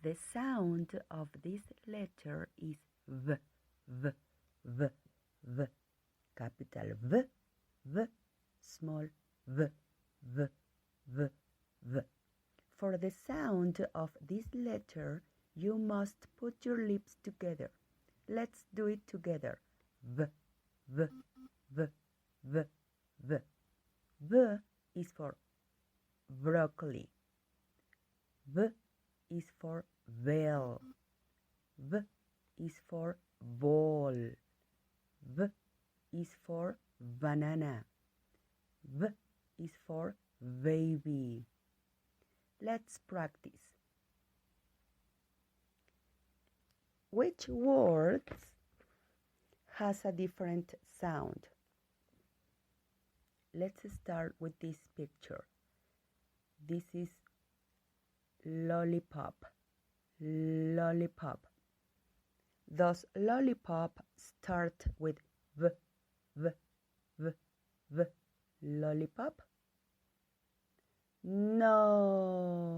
The sound of this letter is V, V, V, V. Capital V, V, small v, V, V, V. For the sound of this letter, you must put your lips together. Let's do it together. V, V, V, V, V. V is for broccoli. V is for veil. V is for ball. V is for banana. V is for baby. Let's practice. Which words has a different sound? Let's start with this picture. This is lollipop. Lollipop. Does lollipop start with V, V, V, V? Lollipop? No.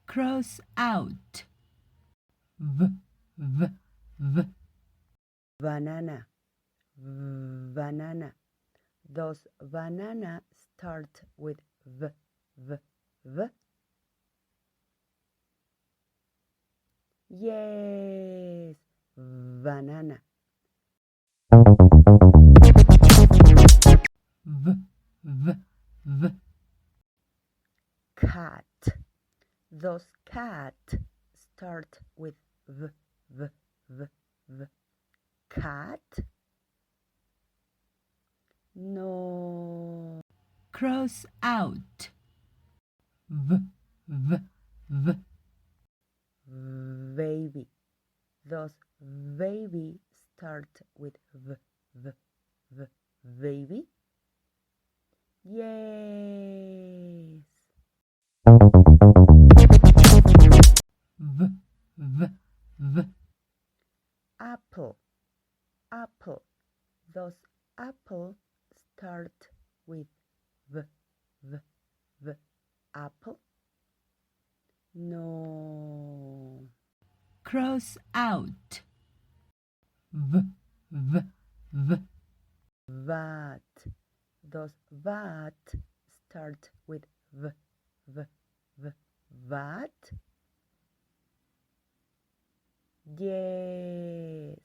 Cross out. V, V, V. Banana. Banana. Does banana start with V, V, V? Yes, banana. V, V, V. Cat. Does cat start with V, V, V, V? Cat? No. Cross out. V, V, V. Baby. Does baby start with V, V, V? Baby? Yes. V, V, V. Apple. Apple. Does apple start with V, V, V? Apple? No. Cross out. V, V, V. Vat. Does vat start with V, V, V? Vat? Yes.